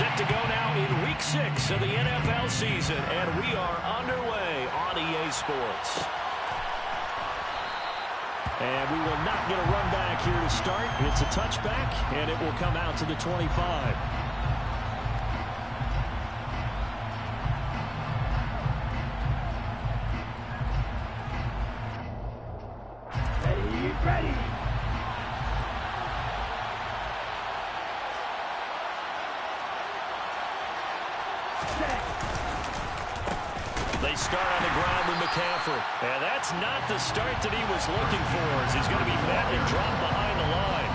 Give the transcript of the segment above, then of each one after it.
Set to go now in Week 6 of the NFL season, and we are underway on EA Sports. And we will not get a run back here to start. It's a touchback, and it will come out to the 25. Ready. They start on the ground with McCaffrey. And that's not the start that he was looking for, as he's going to be met and dropped behind the line.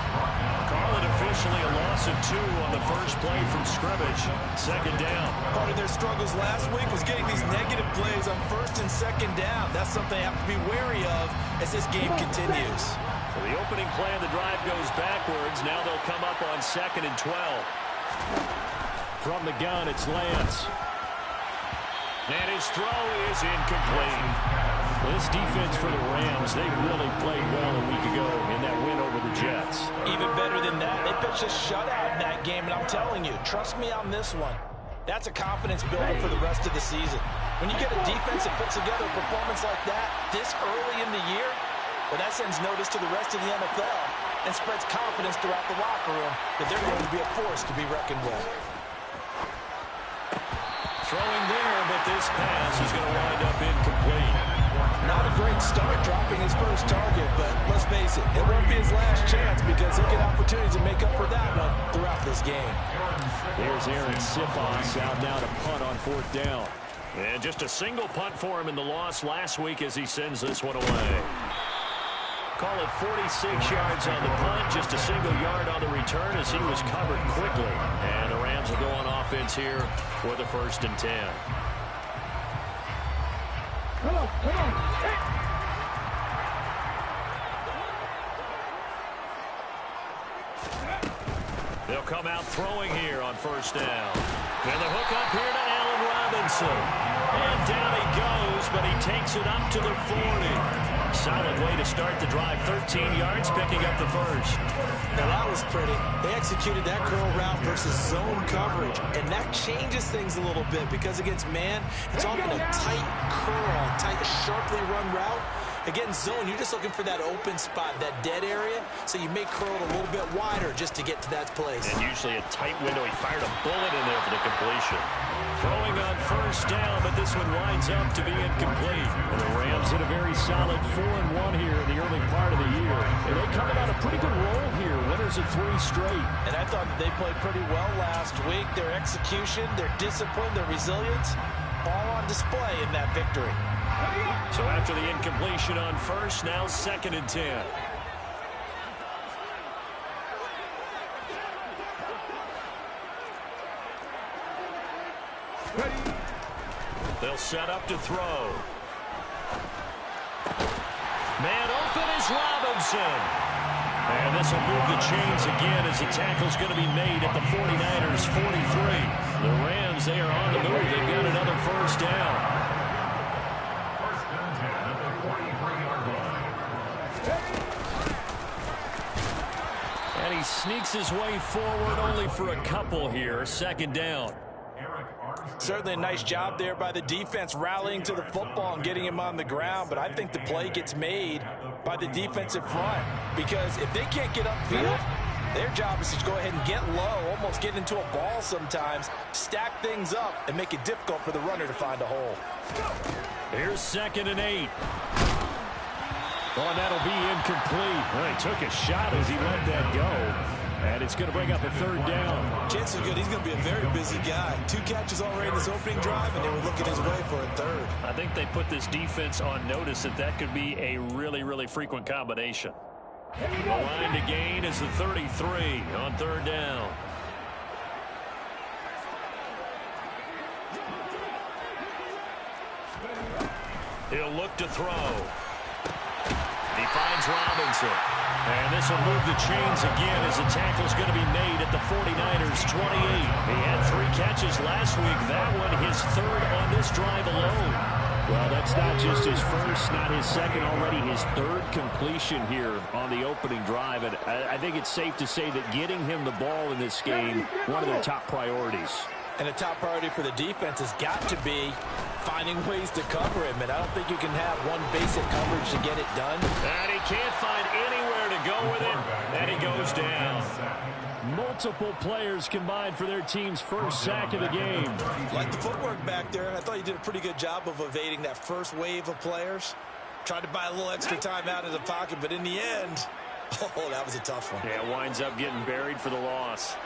Call it officially a loss of 2 on the first play from scrimmage. Second down. Part of their struggles last week was getting these negative plays on first and second down. That's something they have to be wary of as this game continues. So the opening play of the drive goes backwards. Now they'll come up on 2nd and 12. From the gun, it's Lance. And his throw is incomplete. This defense for the Rams, they really played well a week ago in that win over the Jets. Even better than that, they pitched a shutout in that game, and I'm telling you, trust me on this one. That's a confidence builder for the rest of the season. When you get a defense that puts together a performance like that this early in the year, well, that sends notice to the rest of the NFL and spreads confidence throughout the locker room that they're going to be a force to be reckoned with. Throwing there, but this pass is going to wind up incomplete. Not a great start dropping his first target, but let's face it, it won't be his last chance because he'll get opportunities to make up for that one throughout this game. There's Aaron Sipos out now to punt on 4th down. And just a single punt for him in the loss last week as he sends this one away. Call it 46 yards on the punt, just a single yard on the return as he was covered quickly. And the Rams will go on offense here for the 1st and 10. Come on. They'll come out throwing here on 1st down. And the hook up here to Allen Robinson. And down he goes, but he takes it up to the 40. Solid way to start the drive. 13 yards, picking up the first. Now that was pretty. They executed that curl route versus zone coverage, and that changes things a little bit because against man, it's often a tight curl, tight, sharply run route. Against zone, you're just looking for that open spot, that dead area, so you may curl it a little bit wider just to get to that place. And usually a tight window. He fired a bullet in there for the completion. Throwing on 1st down, but this one winds up to be incomplete. And the Rams hit a very solid 4-1 here in the early part of the year. And they coming on a pretty good roll here. Winners of 3 straight. And I thought they played pretty well last week. Their execution, their discipline, their resilience, all on display in that victory. So after the incompletion on 1st, now 2nd and 10. They'll set up to throw. Man open is Robinson. And this will move the chains again as the tackle's going to be made at the 49ers 43. The Rams, they are on the move. They've got another 1st down. And he sneaks his way forward only for a couple here. 2nd down. Certainly a nice job there by the defense rallying to the football and getting him on the ground, but I think the play gets made by the defensive front because if they can't get upfield, their job is to go ahead and get low, almost get into a ball sometimes, stack things up, and make it difficult for the runner to find a hole. Here's 2nd and 8. Oh, and that'll be incomplete. Well, he took a shot as he let that go. And it's going to bring up a 3rd down. Chances are good. He's going to be a very busy guy. 2 catches already in this opening drive, and they were looking his way for a 3rd. I think they put this defense on notice that that could be a really, really frequent combination. The line to gain is the 33 on 3rd down. He'll look to throw. He finds Robinson. And this will move the chains again as the tackle's going to be made at the 49ers 28. He had 3 catches last week. That one his 3rd on this drive alone. Well, that's not just his first, not his second, already his third completion here on the opening drive. And I think it's safe to say that getting him the ball in this game, one of their top priorities. And a top priority for the defense has got to be finding ways to cover him. And I don't think you can have one basic coverage to get it done. And he can't find anywhere to go with it. And he goes down. Multiple players combined for their team's first sack of the game. Like the footwork back there, I thought he did a pretty good job of evading that first wave of players. Tried to buy a little extra time out of the pocket, but in the end, oh, that was a tough one. Yeah, winds up getting buried for the loss.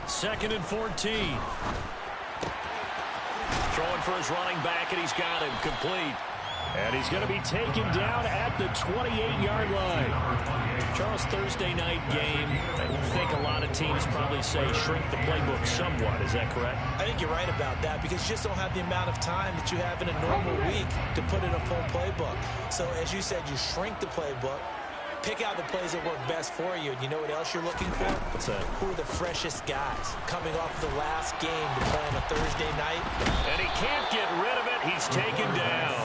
2nd and 14. Throwing for his running back, and he's got him complete. And he's going to be taken down at the 28-yard line. Charles, Thursday night game, I think a lot of teams probably say shrink the playbook somewhat. Is that correct? I think you're right about that because you just don't have the amount of time that you have in a normal week to put in a full playbook. So, as you said, you shrink the playbook, pick out the plays that work best for you. And you know what else you're looking for? What's that? Who are the freshest guys coming off the last game to play on a Thursday night? And he can't get rid of it. He's taken down.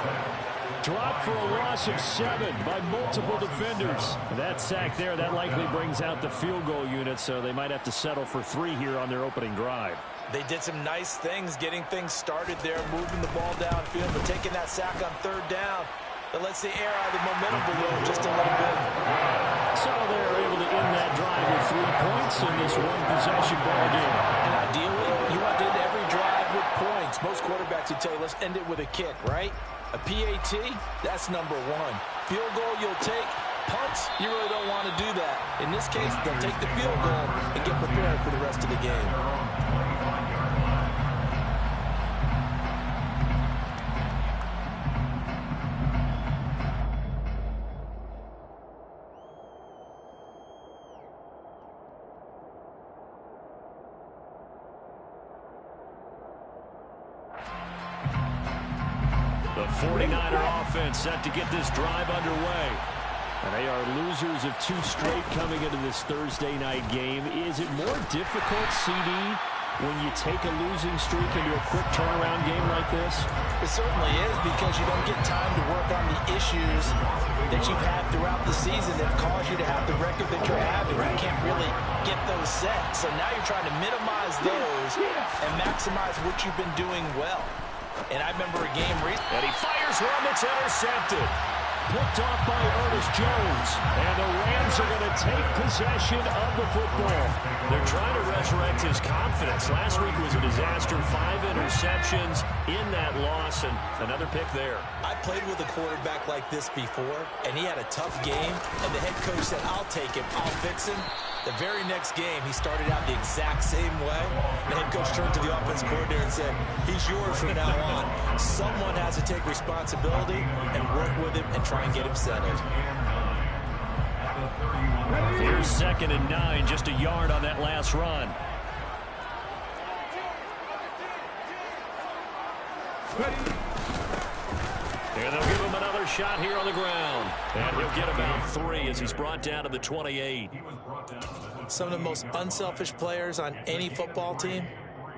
Dropped for a loss of 7 by multiple defenders. That sack there, that likely brings out the field goal unit, so they might have to settle for 3 here on their opening drive. They did some nice things getting things started there, moving the ball downfield, but taking that sack on 3rd down. That lets the air out of the momentum balloon just a little bit. So they're able to end that drive with 3 points in this one-possession ball game. And ideally, you want to end every drive with points. Most quarterbacks would tell you, let's end it with a kick, right? A PAT, that's number 1. Field goal you'll take. Punts, you really don't want to do that. In this case, they'll take the field goal and get prepared for the rest of the game. The 49er offense set to get this drive underway. And they are losers of 2 straight coming into this Thursday night game. Is it more difficult, CD, when you take a losing streak into a quick turnaround game like this? It certainly is because you don't get time to work on the issues that you've had throughout the season that cause you to have the record that you're having. You can't really get those set. So now you're trying to minimize those and maximize what you've been doing well. And I remember a game recently. And he fires one that's intercepted. Picked off by Ernest Jones. And the Rams are going to take possession of the football. They're trying to resurrect his confidence. Last week was a disaster. 5 interceptions in that loss, and another pick there. I played with a quarterback like this before, and he had a tough game, and the head coach said, I'll take him, I'll fix him. The very next game, he started out the exact same way. The head coach turned to the offense coordinator and said, he's yours from now on. Someone has to take responsibility and work with him and try and get him settled. Here's 2nd and 9, just a yard on that last run. And they'll give him another shot here on the ground. And he'll get about 3 as he's brought down to the 28. Some of the most unselfish players on any football team,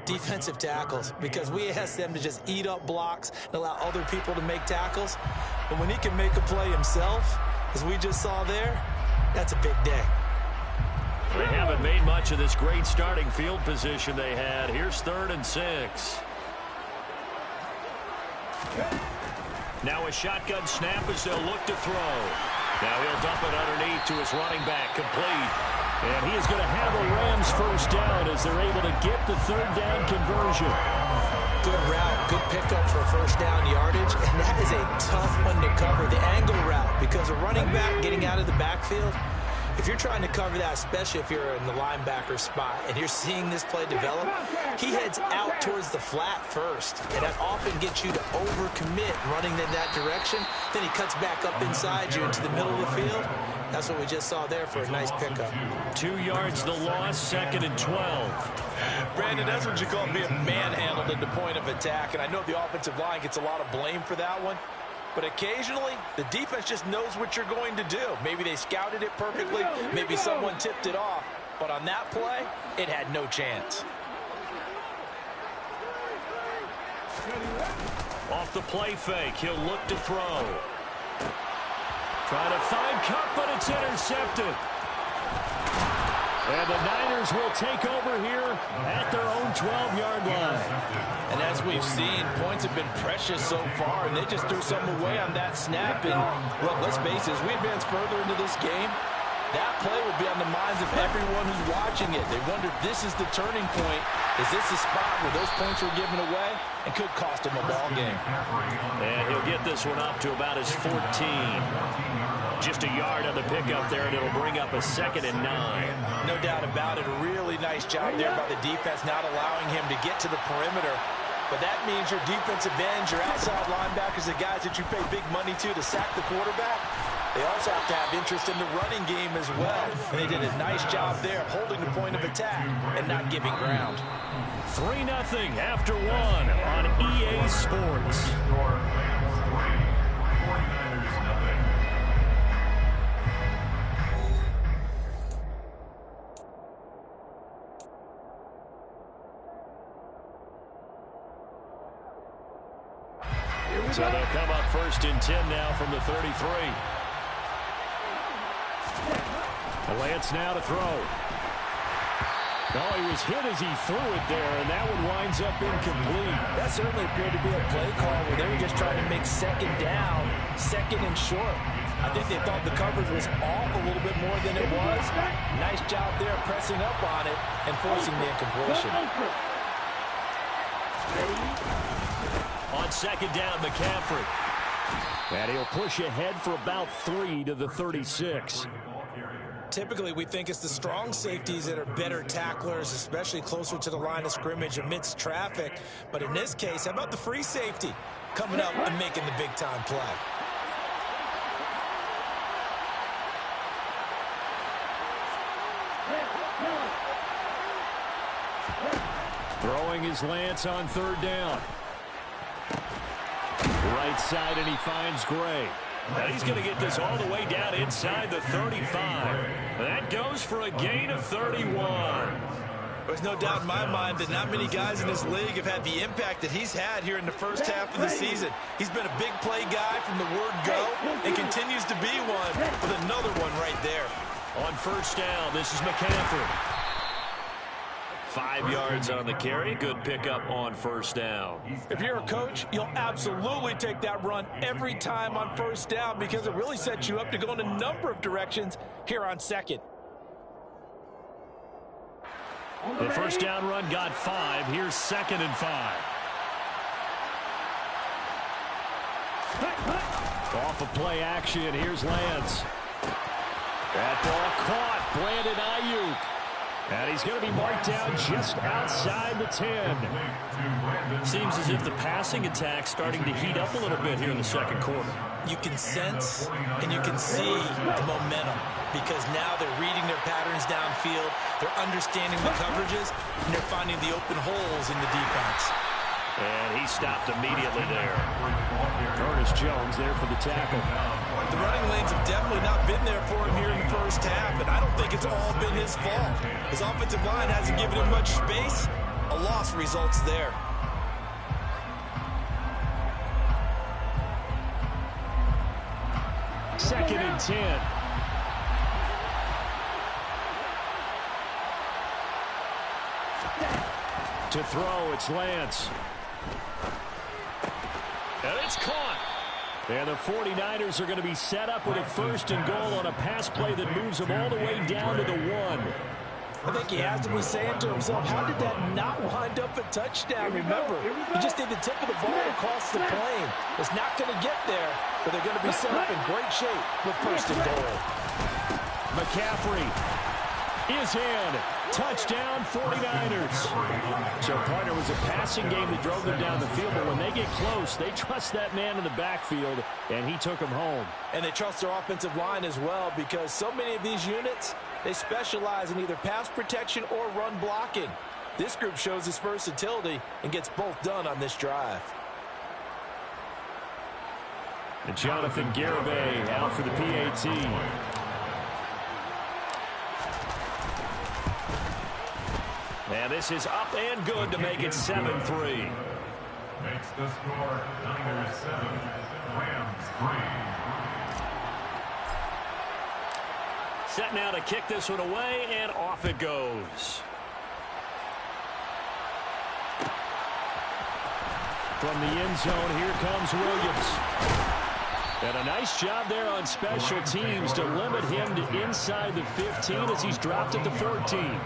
defensive tackles, because we ask them to just eat up blocks and allow other people to make tackles. But when he can make a play himself, as we just saw there, that's a big day. They haven't made much of this great starting field position they had. Here's 3rd and 6. Now a shotgun snap as they'll look to throw. Now he'll dump it underneath to his running back, complete. And he is going to have a Rams first down as they're able to get the 3rd down conversion. Good route, good pickup for first down yardage, and that is a tough one to cover, the angle route, because a running back getting out of the backfield, if you're trying to cover that, especially if you're in the linebacker spot and you're seeing this play develop, he heads out towards the flat first, and that often gets you to overcommit running in that direction. Then he cuts back up inside you into the middle of the field. That's what we just saw there for a nice pickup. 2 yards the loss, 2nd and 12. Brandon, that's what you call being manhandled at the point of attack, and I know the offensive line gets a lot of blame for that one. But occasionally, the defense just knows what you're going to do. Maybe they scouted it perfectly. Maybe someone tipped it off. But on that play, it had no chance. Off the play fake, he'll look to throw. Trying to find Cup, but it's intercepted. And the Niners will take over here at their own 12-yard line. And as we've seen, points have been precious so far, and they just threw some away on that snap. And, look, let's face it, as we advance further into this game, that play will be on the minds of everyone who's watching it. They wonder if this is the turning point. Is this the spot where those points were given away and could cost him a ball game? And he'll get this one up to about his 14. Just a yard on the pickup there, and it'll bring up a 2nd and 9. No doubt about it. A really nice job there by the defense, not allowing him to get to the perimeter. But that means your defensive ends, your outside linebackers, the guys that you pay big money to sack the quarterback, they also have to have interest in the running game as well. And they did a nice job there holding the point of attack and not giving ground. 3-0 after 1 on EA Sports. So they'll come up 1st and 10 now from the 33. Lance now to throw. No, he was hit as he threw it there, and that one winds up incomplete. That certainly appeared to be a play call where they were just trying to make 2nd down, 2nd and short. I think they thought the coverage was off a little bit more than it was. Nice job there pressing up on it and forcing the incompletion. On 2nd down, McCaffrey. And he'll push ahead for about 3 to the 36. Typically, we think it's the strong safeties that are better tacklers, especially closer to the line of scrimmage amidst traffic. But in this case, how about the free safety coming up and making the big-time play? Throwing his Lance on 3rd down. Right side, and he finds Gray. Now he's going to get this all the way down inside the 35. That goes for a gain of 31. There's no doubt in my mind that not many guys in this league have had the impact that he's had here in the first half of the season. He's been a big play guy from the word go and continues to be one with another one right there. On 1st down, this is McCaffrey. 5 yards on the carry. Good pickup on 1st down. If you're a coach, you'll absolutely take that run every time on 1st down because it really sets you up to go in a number of directions here on 2nd. The 1st down run got 5. Here's 2nd and 5. Off of play action. Here's Lance. That ball caught. Brandon Ayuk. And he's going to be marked down just outside the 10. Seems as if the passing attack's starting to heat up a little bit here in the 2nd quarter. You can sense and you can see the momentum because now they're reading their patterns downfield, they're understanding the coverages, and they're finding the open holes in the defense. And he stopped immediately there. Curtis Jones there for the tackle. The running lanes have definitely not been there for him here in the first half, and I don't think it's all been his fault. His offensive line hasn't given him much space. A loss results there. Second and 10. To throw, it's Lance. And it's caught. And the 49ers are going to be set up with a 1st and goal on a pass play that moves them all the way down to the 1. I think he has to be saying to himself, how did that not wind up a touchdown? Remember, he just did the tip of the ball across the plane. It's not going to get there, but they're going to be set up in great shape with 1st and goal. McCaffrey is in. Touchdown, 49ers. So, partner, was a passing game that drove them down the field, but when they get close, they trust that man in the backfield, and he took them home. And they trust their offensive line as well because so many of these units, they specialize in either pass protection or run blocking. This group shows its versatility and gets both done on this drive. And Jonathan Garibay out for the PAT. And this is up and good to make it 7-3. It's the score, Niners 7, Rams 3. Set now to kick this one away, and off it goes. From the end zone, here comes Williams. And a nice job there on special teams to limit him to inside the 15 as he's dropped at the 14.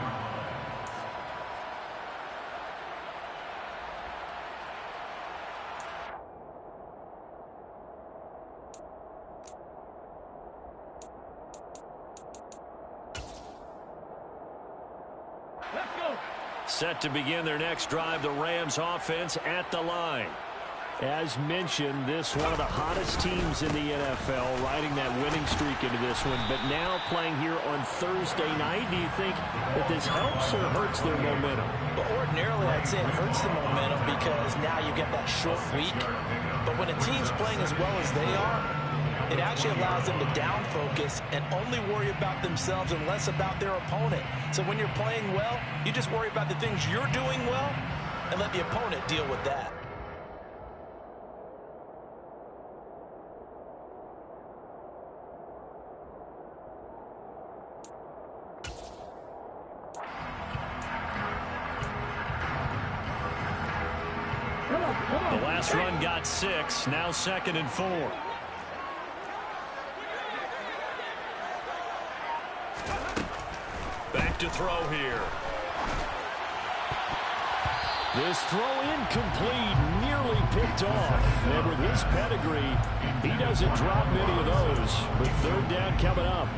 Set to begin their next drive, the Rams offense at the line. As mentioned, this one of the hottest teams in the NFL, riding that winning streak into this one, but now playing here on Thursday night. Do you think that this helps or hurts their momentum? Well, ordinarily, I'd say it hurts the momentum because now you get that short week. But when a team's playing as well as they are, it actually allows them to down focus and only worry about themselves and less about their opponent. So when you're playing well, you just worry about the things you're doing well and let the opponent deal with that. The last run got 6, now 2nd and 4. Back to throw here. This throw incomplete, nearly picked off. And with his pedigree, he doesn't drop many of those. But 3rd down coming up.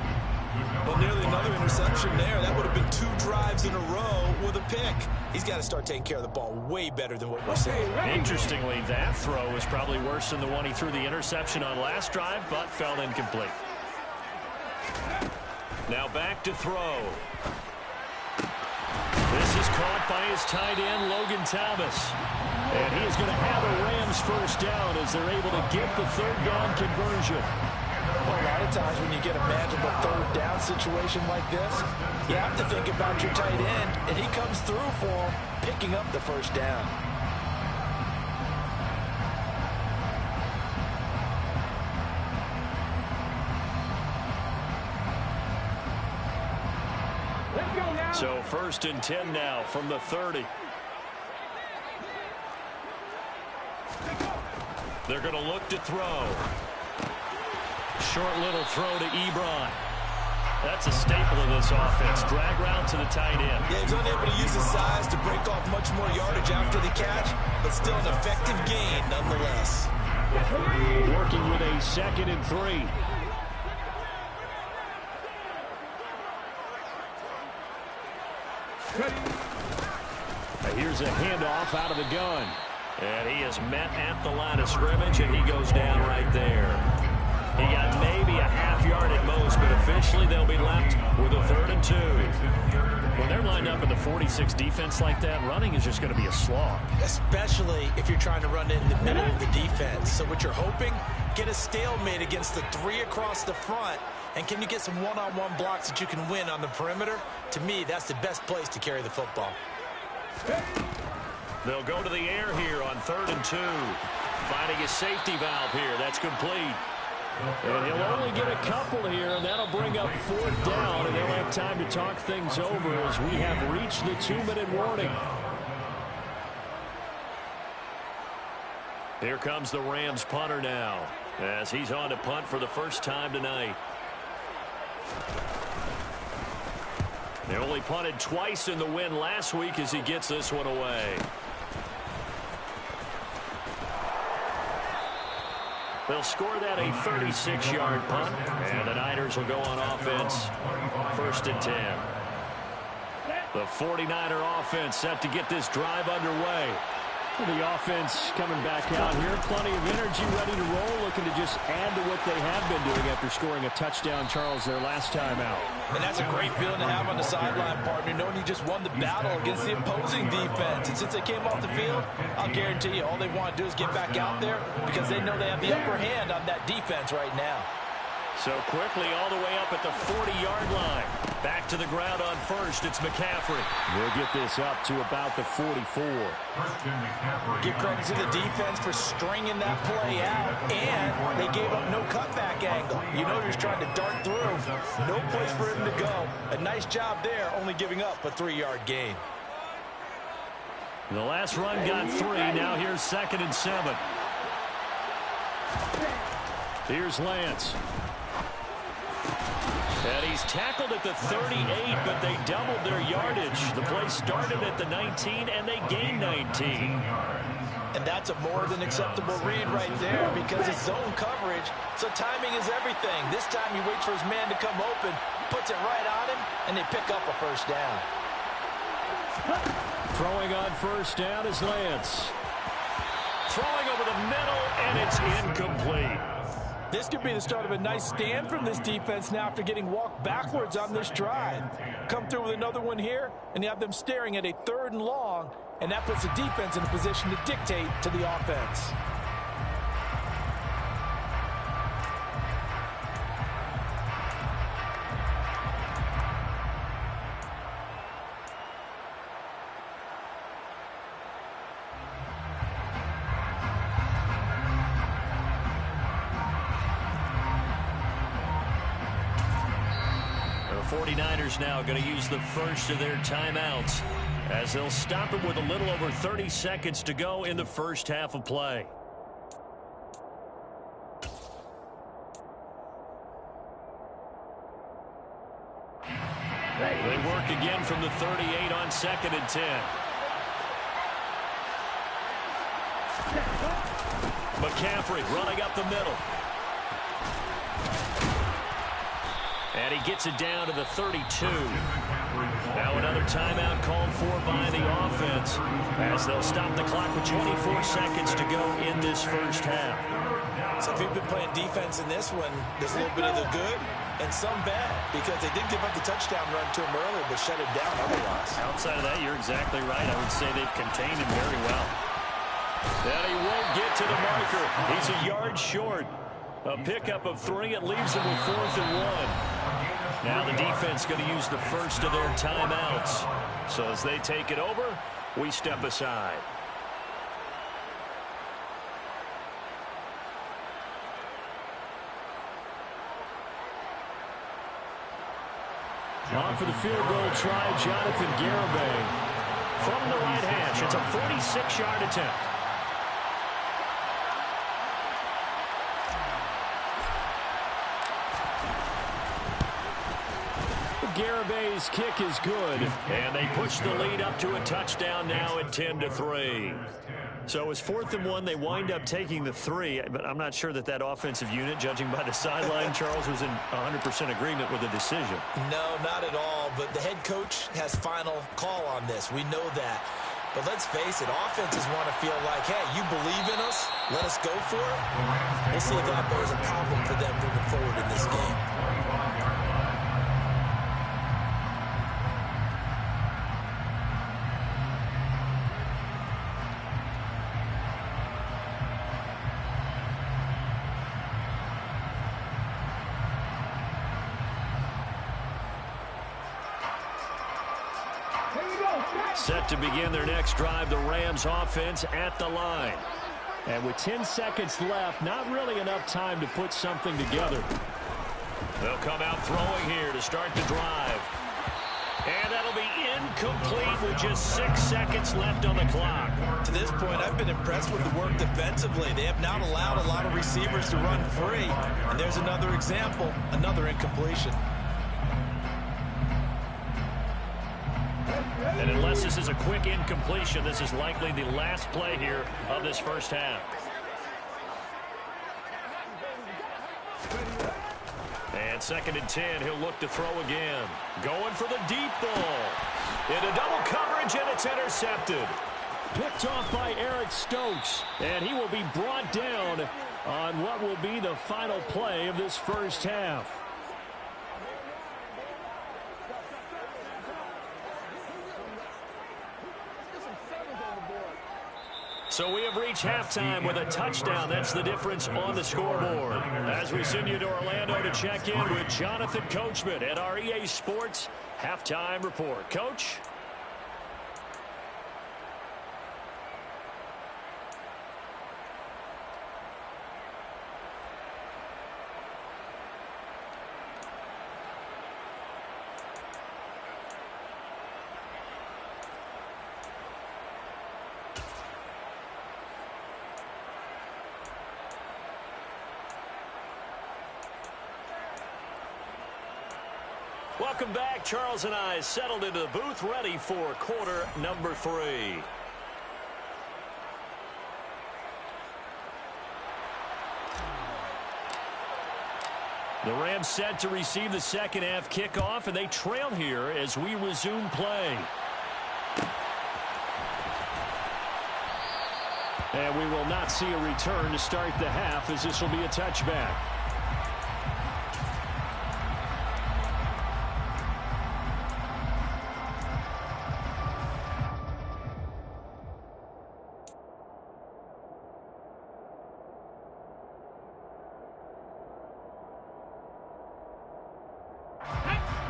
Well, nearly another interception there. That would have been 2 drives in a row with a pick. He's got to start taking care of the ball way better than what we're seeing. Interestingly, that throw is probably worse than the one he threw the interception on last drive, but fell incomplete. Now back to throw. This is caught by his tight end, Logan Thomas. And he is going to have a Rams first down as they're able to get the 3rd down conversion. Well, a lot of times when you get a manageable 3rd down situation like this, you have to think about your tight end, and he comes through for him, picking up the 1st down. So 1st and 10 now from the 30. They're going to look to throw. Short little throw to Ebron. That's a staple of this offense. Drag route to the tight end. Yeah, he's unable to use his size to break off much more yardage after the catch, but still an effective gain nonetheless. Working with a 2nd and 3. Here's a handoff out of the gun. And he is met at the line of scrimmage, and he goes down right there. He got maybe a half yard at most, but officially they'll be left with a 3rd and 2. When they're lined up in the 46 defense like that, running is just going to be a slog. Especially if you're trying to run it in the middle of the defense. So what you're hoping, get a stalemate against the 3 across the front. And can you get some one-on-one blocks that you can win on the perimeter? To me, that's the best place to carry the football. They'll go to the air here on 3rd and 2. Finding a safety valve here. That's complete. And he'll only get a couple here, and that'll bring up 4th down, and they'll have time to talk things over as we have reached the 2-minute warning. Here comes the Rams punter now, as he's on to punt for the first time tonight. They only punted twice in the win last week as he gets this one away. They'll score that a 36-yard punt, and the Niners will go on offense. 1st and 10. The 49er offense set to get this drive underway. The offense coming back out here. Plenty of energy, ready to roll, looking to just add to what they have been doing after scoring a touchdown, Charles, their last time out. And that's a great feeling to have on the sideline, partner, knowing you just won the battle against the opposing defense. And since they came off the field, I'll guarantee you all they want to do is get back out there because they know they have the upper hand on that defense right now. So quickly all the way up at the 40-yard line. Back to the ground on first. It's McCaffrey. We'll get this up to about the 44. Give credit to the defense for stringing that play out, and they gave up no cutback angle. You know you're trying to dart through. No place for him to go. A nice job there, only giving up a 3-yard gain. The last run got 3. Now here's 2nd and 7. Here's Lance. And he's tackled at the 38, but they doubled their yardage. The play started at the 19, and they gained 19. And that's a more than acceptable read right there because it's zone coverage, so timing is everything. This time he waits for his man to come open, puts it right on him, and they pick up a first down. Throwing on first down is Lance. Throwing over the middle, and it's incomplete. This could be the start of a nice stand from this defense now after getting walked backwards on this drive. Come through with another one here, and you have them staring at a 3rd and long, and that puts the defense in a position to dictate to the offense. The 49ers now going to use the first of their timeouts as they'll stop it with a little over 30 seconds to go in the first half of play. They work again from the 38 on 2nd and 10. McCaffrey running up the middle. And he gets it down to the 32. Now another timeout called for by the offense as they'll stop the clock with 24 seconds to go in this first half. So if you've been playing defense in this one, there's a little bit of the good and some bad because they did give up the touchdown run to him earlier but shut it down otherwise. Outside of that, you're exactly right. I would say they've contained him very well. And he won't get to the marker. He's a yard short. A pickup of 3. It leaves him with 4th and 1. Now the defense going to use the first of their timeouts. So as they take it over, we step aside. On for the field goal try, Jonathan Garibay. From the right hash, it's a 46-yard attempt. Garibay's kick is good, and they push the lead up to a touchdown now at 10-3. So it's 4th and 1. They wind up taking the 3, but I'm not sure that that offensive unit, judging by the sideline, Charles, was in 100% agreement with the decision. No, not at all, but the head coach has final call on this. We know that. But let's face it, offenses want to feel like, hey, you believe in us, let us go for it. We'll see if that bears a problem for them moving forward in this game. Set to begin their next drive, the Rams offense at the line. And with 10 seconds left, not really enough time to put something together. They'll come out throwing here to start the drive. And that'll be incomplete with just 6 seconds left on the clock. To this point, I've been impressed with the work defensively. They have not allowed a lot of receivers to run free. And there's another example, another incompletion. And unless this is a quick incompletion, this is likely the last play here of this first half. And 2nd and 10, he'll look to throw again. Going for the deep ball. Into double coverage, and it's intercepted. Picked off by Eric Stokes, and he will be brought down on what will be the final play of this first half. So we have reached halftime with a touchdown. That's the difference on the scoreboard. As we send you to Orlando to check in with Jonathan Coachman at our EA Sports Halftime Report. Coach? Welcome back. Charles and I settled into the booth, ready for quarter number 3. The Rams set to receive the second half kickoff, and they trail here as we resume play. And we will not see a return to start the half, as this will be a touchback.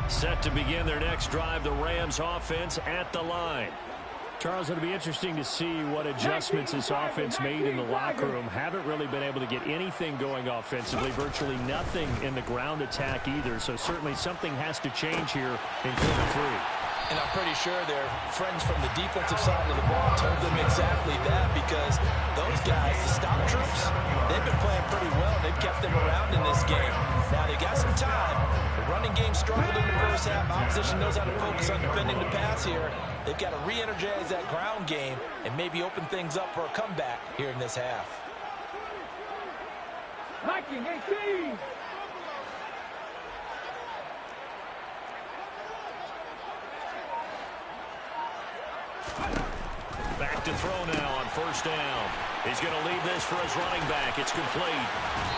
Set to begin their next drive, the Rams offense at the line. Charles, it'll be interesting to see what adjustments this offense made in the locker room. Haven't really been able to get anything going offensively, virtually nothing in the ground attack either. So certainly something has to change here in quarter 3. And I'm pretty sure their friends from the defensive side of the ball told them exactly that, because those guys, the stop troops, they've been playing pretty well. They've kept them around in this game. Now, they got some time. The running game struggled in the first half. Opposition knows how to focus on defending the pass here. They've got to re-energize that ground game and maybe open things up for a comeback here in this half. Viking 18. Back to throw now on first down. He's going to leave this for his running back. It's complete.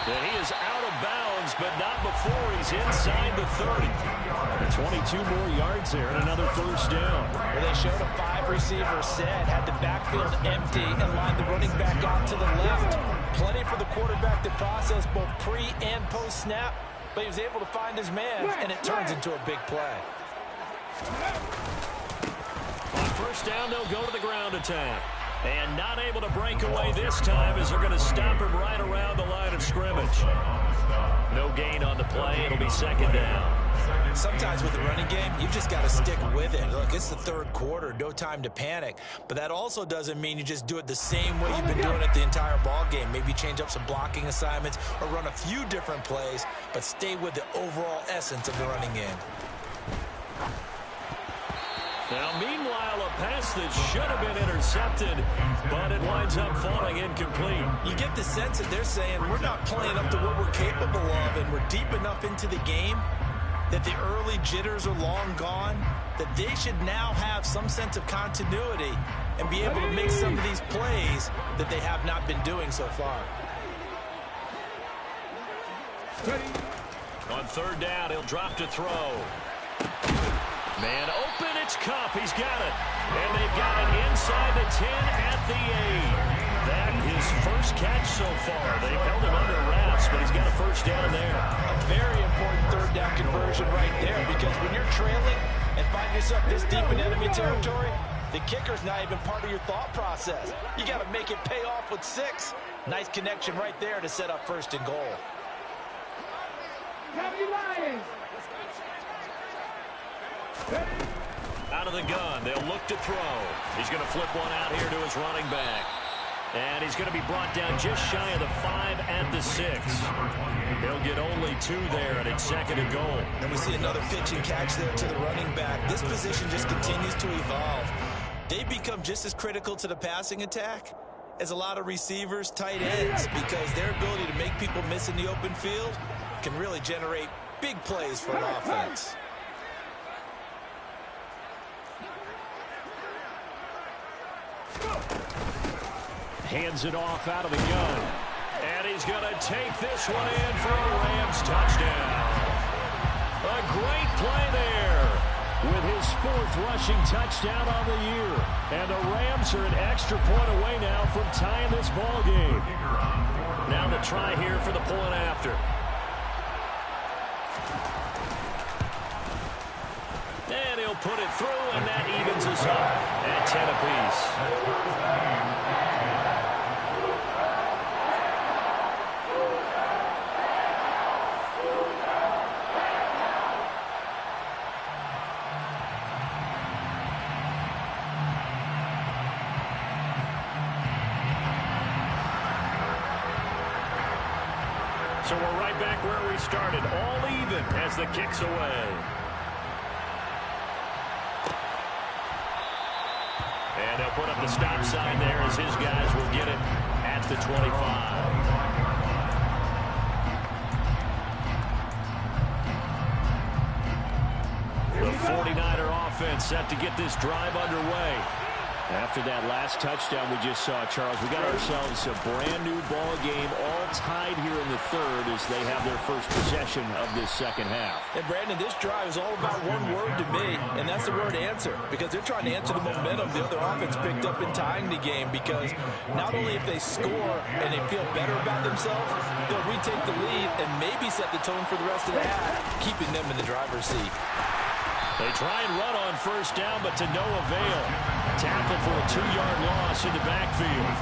And he is out of bounds, but not before he's inside the 30. 22 more yards there and another first down. Well, they showed a 5-receiver set, had the backfield empty, and lined the running back out to the left. Plenty for the quarterback to process both pre and post snap, but he was able to find his man, and it turns into a big play. On first down, they'll go to the ground attack. And not able to break away this time, as they're going to stop him right around the line of scrimmage. No gain on the play. It'll be second down. Sometimes with the running game, you've just got to stick with it. Look, it's the third quarter, no time to panic. But that also doesn't mean you just do it the same way you've been doing it the entire ball game. Maybe change up some blocking assignments or run a few different plays, but stay with the overall essence of the running game. Now, meanwhile, a pass that should have been intercepted, but it winds up falling incomplete. You get the sense that they're saying we're not playing up to what we're capable of, and we're deep enough into the game that the early jitters are long gone, that they should now have some sense of continuity and be able to make some of these plays that they have not been doing so far. On third down, he'll drop to throw. Man open, it's Cup. He's got it. And they've got it inside the 10 at the 8. That his first catch so far. They've held him under wraps, but he's got a first down there. A very important third down conversion right there, because when you're trailing and find yourself this deep in enemy territory, the kicker's not even part of your thought process. You got to make it pay off with 6. Nice connection right there to set up first and goal. Out of the gun, they'll look to throw. He's going to flip one out here to his running back. And he's going to be brought down just shy of the 5 at the 6. They'll get only 2 there, and it's second and goal. And we see another pitch and catch there to the running back. This position just continues to evolve. They become just as critical to the passing attack as a lot of receivers, tight ends, because their ability to make people miss in the open field can really generate big plays for an offense. Hands it off out of the gun. And he's going to take this one in for a Rams touchdown. A great play there with his fourth rushing touchdown on the year. And the Rams are an extra point away now from tying this ball game. Now the try here for the point after. And he'll put it through, and that evens us up at 10 apiece. So we're right back where we started, all even as the kick's away. And they'll put up the stop sign there as his guys will get it at the 25. The 49er offense set to get this drive underway. After that last touchdown we just saw, Charles, we got ourselves a brand-new ball game, all tied here in the third as they have their first possession of this second half. And, Brandon, this drive is all about one word to me, and that's the word answer, because they're trying to answer the momentum the other offense picked up in tying the game, because not only if they score and they feel better about themselves, they'll retake the lead and maybe set the tone for the rest of the half, keeping them in the driver's seat. They try and run on first down, but to no avail. Tackle for a 2-yard loss in the backfield.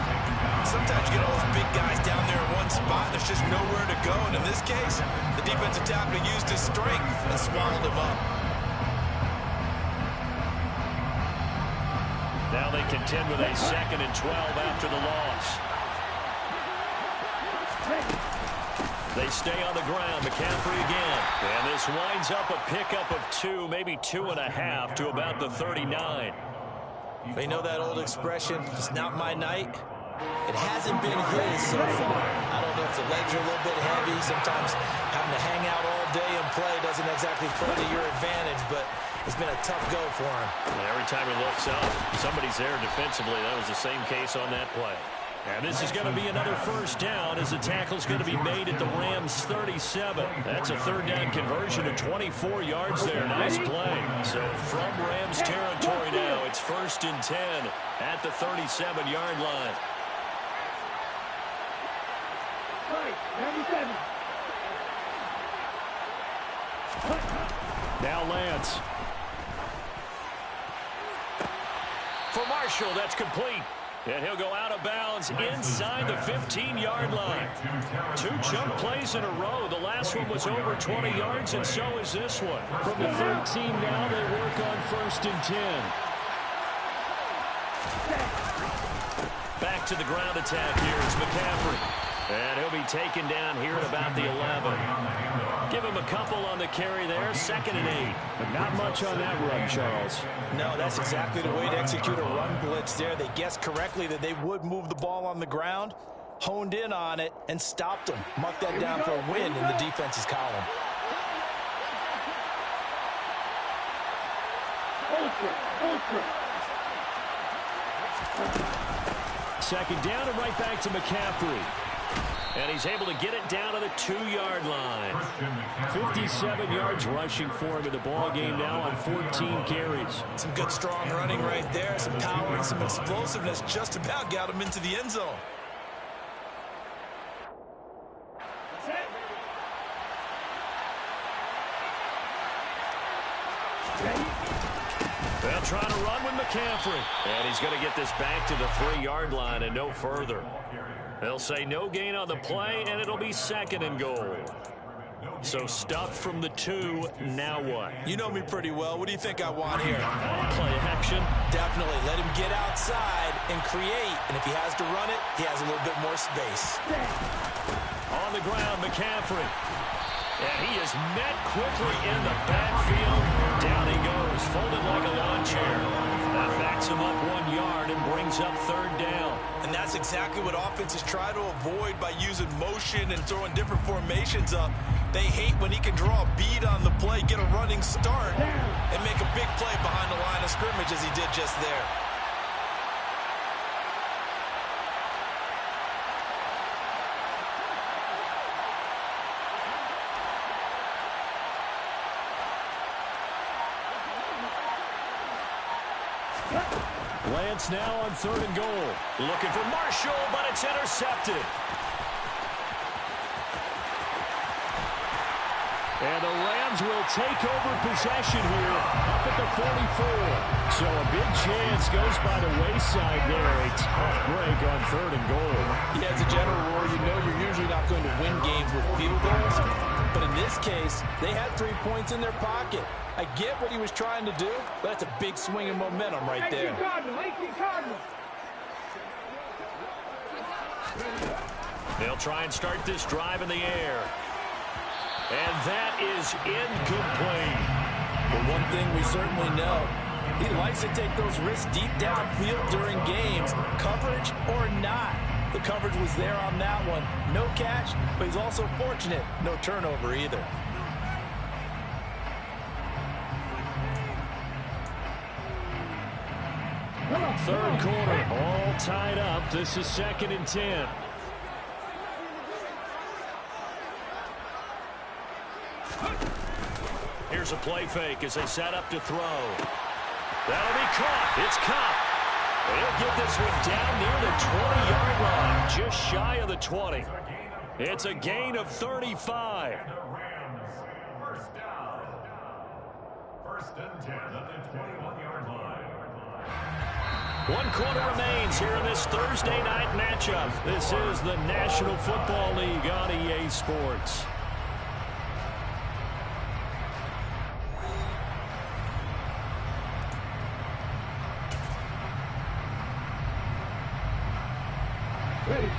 Sometimes you get all those big guys down there in one spot, and there's just nowhere to go. And in this case, the defensive tackle used his strength and swallowed him up. Now they contend with a 2nd and 12 after the loss. They stay on the ground. McCaffrey again. And this winds up a pickup of 2, maybe 2.5 to about the 39. They know that old expression, it's not my night. It hasn't been his so far. I don't know if the legs are a little bit heavy. Sometimes having to hang out all day and play doesn't exactly play to your advantage, but it's been a tough go for him. Every time he looks up, somebody's there defensively. That was the same case on that play. And this is going to be another first down as the tackle's going to be made at the Rams 37. That's a third down conversion of 24 yards there. Nice play. So from Rams territory now, it's 1st and 10 at the 37-yard line. Now Lance. For Marshall, that's complete. And he'll go out of bounds inside the 15-yard line. 2 chunk plays in a row. The last one was over 20 yards, and so is this one. From the 13 now, they work on 1st and 10. Back to the ground attack here. It's McCaffrey. And he'll be taken down here at about the 11. Give him a couple on the carry there. 2nd and 8. But not much on that run, Charles. No, that's exactly the way to execute a run blitz there. They guessed correctly that they would move the ball on the ground, honed in on it, and stopped them. Mark that down for a win in the defense's column. Second down and right back to McCaffrey. And he's able to get it down to the 2-yard line. 57 yards rushing for him in the ball game now on 14 carries. Some good strong running right there. Some power and some explosiveness just about got him into the end zone. They'll try to run with McCaffrey. And he's going to get this back to the 3-yard line and no further. They'll say no gain on the play, and it'll be 2nd and goal. So stuffed from the 2, now what? You know me pretty well. What do you think I want here? Play action. Definitely. Let him get outside and create. And if he has to run it, he has a little bit more space. On the ground, McCaffrey. And he is met quickly in the backfield. Down he goes, folded like a lawn chair. That backs him up 1 yard and brings up 3rd down. And that's exactly what offenses try to avoid by using motion and throwing different formations up. They hate when he can draw a bead on the play, get a running start, and make a big play behind the line of scrimmage as he did just there. Lance now on 3rd and goal. Looking for Marshall, but it's intercepted. And the Rams will take over possession here up at the 44. So a big chance goes by the wayside there. A tough break on 3rd and goal. Yeah, as a general rule, you know you're usually not going to win games with field goals. But in this case, they had 3 points in their pocket. I get what he was trying to do, but that's a big swing of momentum right there. They'll try and start this drive in the air. And that is incomplete. But one thing we certainly know, he likes to take those risks deep downfield during games, coverage or not. The coverage was there on that one. No catch, but he's also fortunate. No turnover either. Third quarter, all tied up. This is 2nd and 10. Here's a play fake as they set up to throw. That'll be caught. It's caught. They'll get this one down near the 20-yard line, just shy of the 20. It's a gain of 35. First down. 1st and 10 at the 21-yard line. 1 quarter remains here in this Thursday night matchup. This is the National Football League on EA Sports.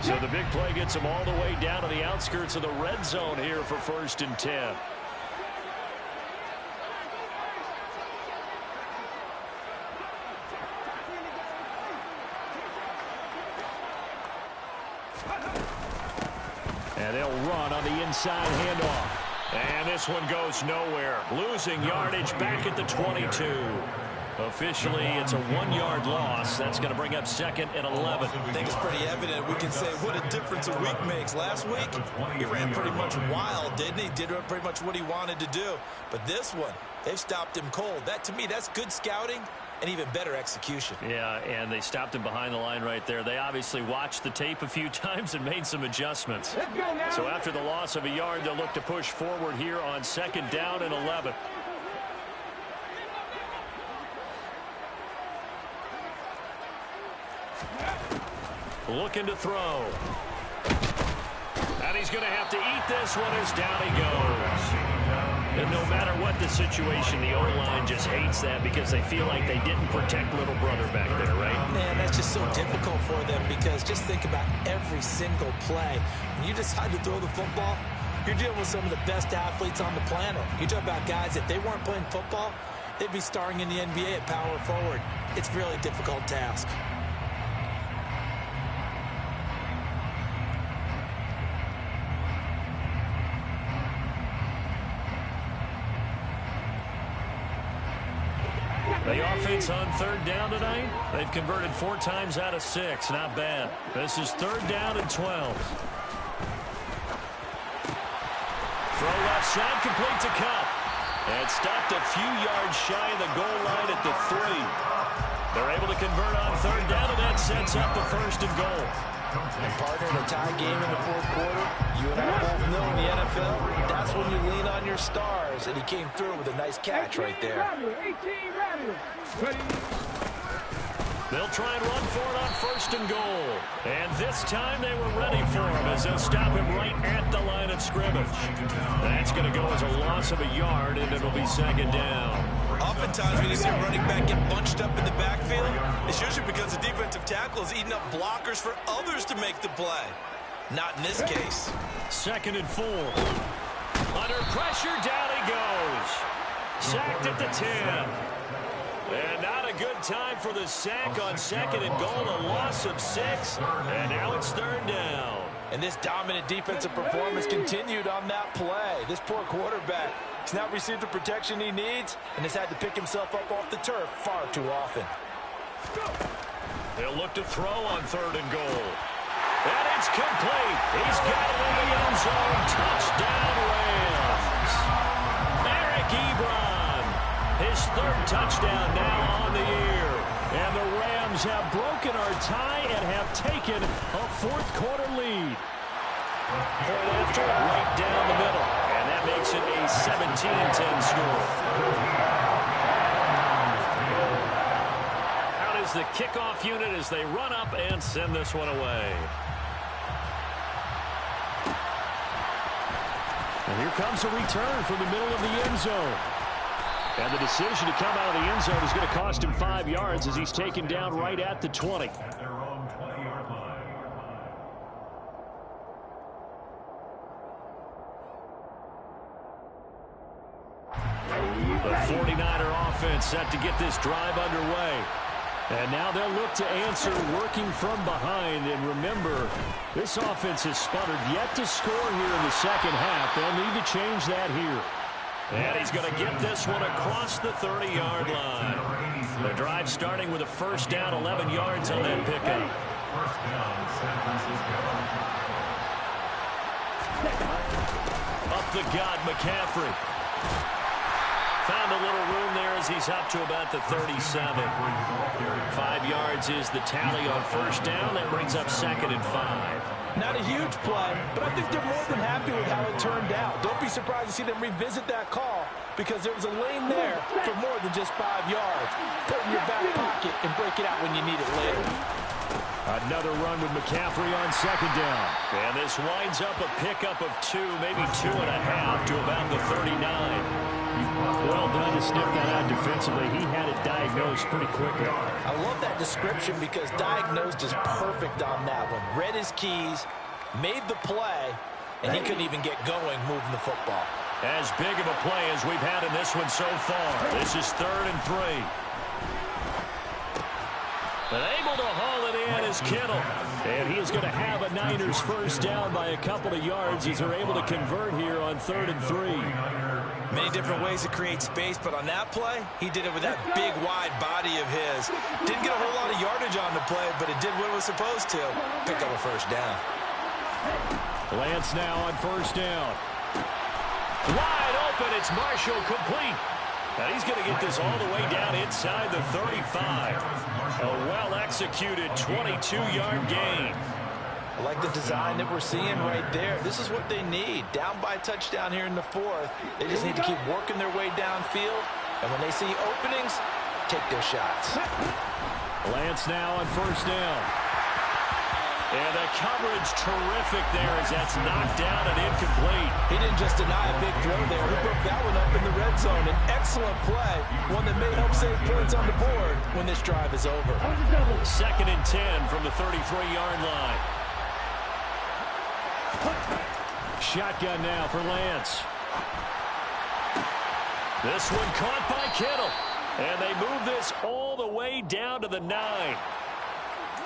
So the big play gets them all the way down to the outskirts of the red zone here for 1st and 10. And they'll run on the inside handoff. And this one goes nowhere. Losing yardage back at the 22. Officially, it's a 1-yard loss. That's going to bring up 2nd and 11. I think it's pretty evident. We can say what a difference a week makes. Last week, he ran pretty much wild, didn't he? Did pretty much what he wanted to do. But this one, they've stopped him cold. That, to me, that's good scouting and even better execution. Yeah, and they stopped him behind the line right there. They obviously watched the tape a few times and made some adjustments. So after the loss of a yard, they'll look to push forward here on 2nd down and 11. Looking to throw. And he's going to have to eat this one as down he goes. And no matter what the situation, the O-line just hates that because they feel like they didn't protect little brother back there, right? Man, that's just so difficult for them because just think about every single play. When you decide to throw the football, you're dealing with some of the best athletes on the planet. You talk about guys, if they weren't playing football, they'd be starring in the NBA at power forward. It's a really difficult task. The offense on 3rd down tonight, they've converted 4 times out of 6. Not bad. This is 3rd down and 12. Throw left side, complete to Cup. And stopped a few yards shy of the goal line at the 3. They're able to convert on 3rd down, and that sets up the 1st and goal. And partner, in a tie game in the 4th quarter, you and I both know in the NFL, that's when you lean on your stars, and he came through with a nice catch right there. They'll try and run for it on 1st and goal. And this time they were ready for him as they'll stop him right at the line of scrimmage. That's going to go as a loss of a yard, and it'll be 2nd down. Oftentimes when you see a running back get bunched up in the backfield, it's usually because the defensive tackle is eating up blockers for others to make the play. Not in this case. 2nd and 4. Under pressure, down he goes. Sacked at the 10. And not a good time for the sack on 2nd and goal. A loss of 6. And now it's 3rd down. And this dominant defensive performance continued on that play. This poor quarterback has not received the protection he needs and has had to pick himself up off the turf far too often. They'll look to throw on 3rd and goal. And it's complete. He's got it in the end zone. Touchdown, Rams. Eric Ebron. His 3rd touchdown now on the year. And the Rams have broken our tie and have taken a fourth-quarter lead. Point after, right down the middle. And that makes it a 17-10 score. Out is the kickoff unit as they run up and send this one away. And here comes a return from the middle of the end zone. And the decision to come out of the end zone is going to cost him 5 yards as he's taken down right at the 20. At their own 20-yard line. The 49er offense set to get this drive underway. And now they'll look to answer working from behind. And remember, this offense has sputtered yet to score here in the second half. They'll need to change that here. And he's going to get this one across the 30-yard line. The drive starting with a first down, 11 yards on that pickup. First down, San Francisco. Up the gut, McCaffrey. Found a little room there as he's up to about the 37. 5 yards is the tally on first down. That brings up 2nd and 5. Not a huge play, but I think they're more than happy with how it turned out. Don't be surprised to see them revisit that call because there was a lane there for more than just 5 yards. Put it in your back pocket and break it out when you need it later. Another run with McCaffrey on second down. And this winds up a pickup of 2, maybe 2.5 to about the 39. Well done to sniff that out defensively. He had it diagnosed pretty quickly. I love that description because diagnosed is perfect on that one. Read his keys, made the play, and he couldn't even get going moving the football. As big of a play as we've had in this one so far. This is 3rd and 3. But able to haul it in is Kittle. And he is going to have a Niners first down by a couple of yards as they're able to convert here on 3rd and 3. Many different ways to create space, but on that play, he did it with that big, wide body of his. Didn't get a whole lot of yardage on the play, but it did what it was supposed to. Pick up a first down. Lance now on first down. Wide open, it's Marshall complete. And he's going to get this all the way down inside the 35. A well-executed 22-yard gain. I like the design that we're seeing right there. This is what they need. Down by a touchdown here in the 4th. They just need to keep working their way downfield. And when they see openings, take their shots. Lance now on first down. And the coverage terrific there as that's knocked down and incomplete. He didn't just deny a big throw there. He broke that one up in the red zone. An excellent play. One that may help save points on the board when this drive is over. 2nd and 10 from the 33-yard line. Shotgun now for Lance. This one caught by Kittle. And they move this all the way down to the 9.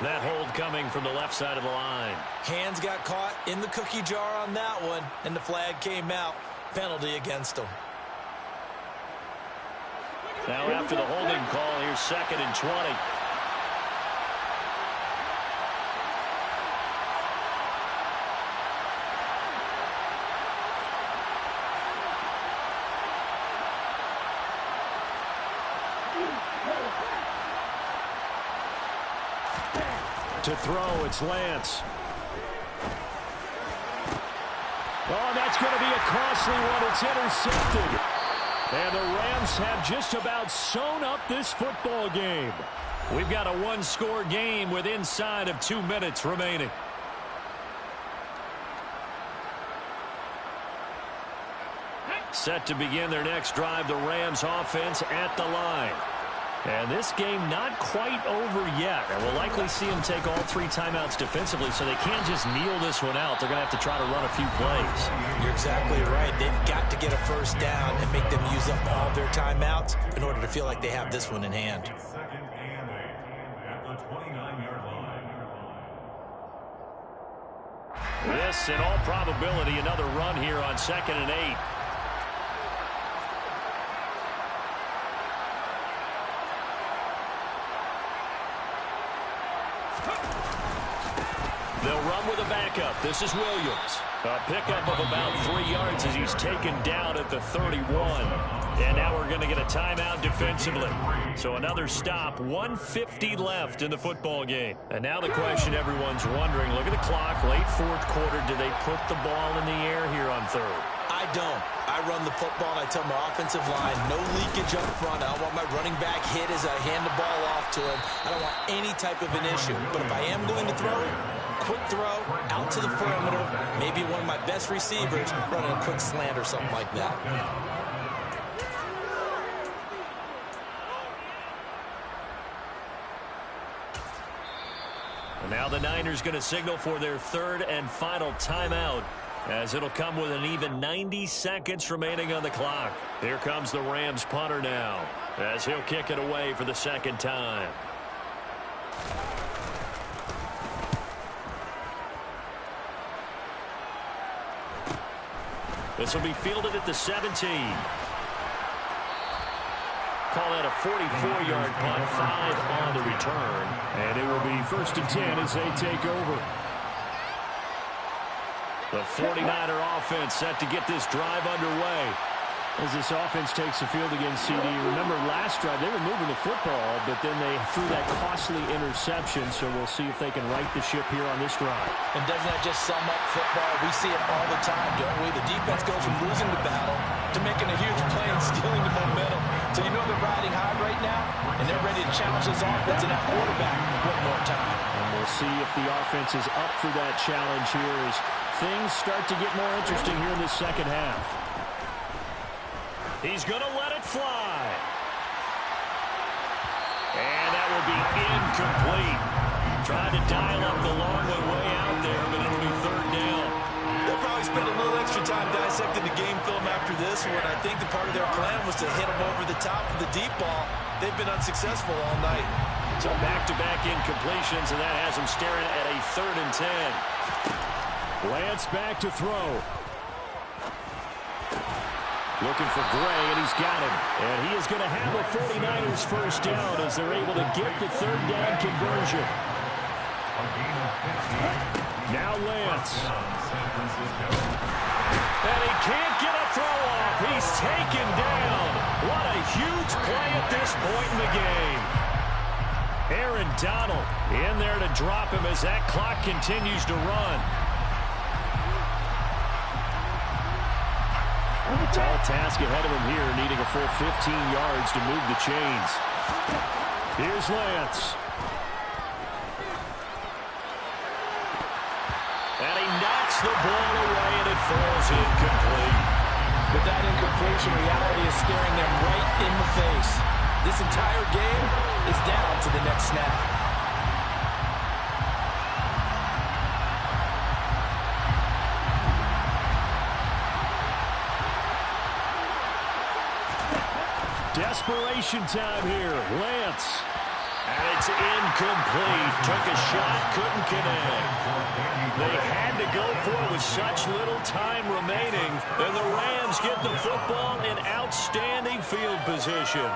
That hold coming from the left side of the line. Hands got caught in the cookie jar on that one, and the flag came out. Penalty against him. Now after the holding call, here's 2nd and 20. To throw, it's Lance. Oh, that's going to be a costly one. It's intercepted. And the Rams have just about sewn up this football game. We've got a one-score game with inside of 2 minutes remaining. Set to begin their next drive, the Rams offense at the line. And this game not quite over yet. And we'll likely see them take all 3 timeouts defensively, so they can't just kneel this one out. They're going to have to try to run a few plays. You're exactly right. They've got to get a first down and make them use up all their timeouts in order to feel like they have this one in hand. 2nd and 8 at the 29-yard line. This, in all probability, another run here on 2nd and 8. They'll run with a backup. This is Williams. A pickup of about 3 yards as he's taken down at the 31. And now we're going to get a timeout defensively. So another stop, 1:50 left in the football game. And now the question everyone's wondering, look at the clock, late fourth quarter, do they put the ball in the air here on third? I don't. I run the football, and I tell my offensive line, no leakage up front. I don't want my running back hit as I hand the ball off to him. I don't want any type of an issue. But if I am going to throw, quick throw, out to the perimeter, maybe one of my best receivers running a quick slant or something like that. And now the Niners going to signal for their third and final timeout, as it'll come with an even 90 seconds remaining on the clock. Here comes the Rams punter now, as he'll kick it away for the second time. This will be fielded at the 17. Call that a 44-yard punt, 5 on the return. And it will be 1st and 10 as they take over. The 49er offense set to get this drive underway. As this offense takes the field against CD, remember last drive they were moving the football, but then they threw that costly interception, so we'll see if they can right the ship here on this drive. And doesn't that just sum up football? We see it all the time, don't we? The defense goes from losing the battle to making a huge play and stealing the momentum. So you know they're riding high right now, and they're ready to challenge this offense and that quarterback one more time. And we'll see if the offense is up for that challenge here as things start to get more interesting here in this second half. He's going to let it fly. And that will be incomplete. Trying to dial up the long one way out there, but it'll be third down. They'll probably spend a little extra time dissecting the game film after this one. I think the part of their plan was to hit him over the top of the deep ball. They've been unsuccessful all night. So back-to-back incompletions, and that has him staring at a 3rd and 10. Lance back to throw. Looking for Gray, and he's got him. And he is going to have a 49ers first down as they're able to get the third down conversion. Now Lance. And he can't get a throw off. He's taken down. What a huge play at this point in the game. Aaron Donald in there to drop him as that clock continues to run. A tall task ahead of him here, needing a full 15 yards to move the chains. Here's Lance. And he knocks the ball away, and it falls incomplete. But that incompletion reality is staring them right in the face. This entire game is down to the next snap. Desperation time here. Lance. And it's incomplete. Took a shot, couldn't connect. They had to go for it with such little time remaining. And the Rams get the football in outstanding field position.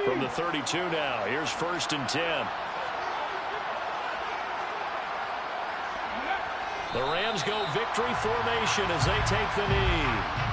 From the 32 now, here's 1st and 10. The Rams go victory formation as they take the knee.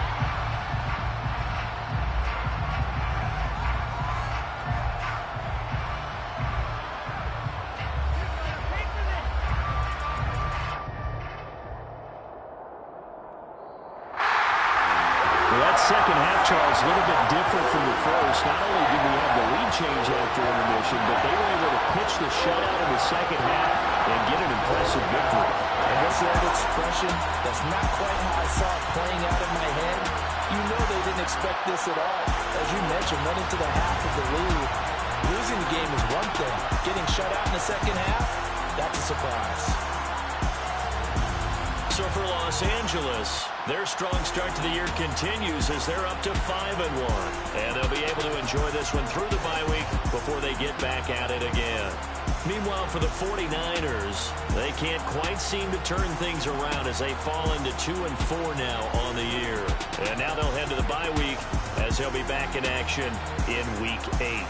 Second half, Charles, a little bit different from the first. Not only did we have the lead change after intermission, but they were able to pitch the shutout in the second half and get an impressive victory. And this old expression, that's not quite how I saw it playing out in my head. You know they didn't expect this at all. As you mentioned, went into the half of the lead. Losing the game is one thing. Getting shut out in the second half, that's a surprise. So for Los Angeles, Their strong start to the year continues as they're up to 5-1. And they'll be able to enjoy this one through the bye week before they get back at it again. Meanwhile, for the 49ers, they can't quite seem to turn things around as they fall into 2-4 now on the year. And now they'll head to the bye week as they'll be back in action in Week 8.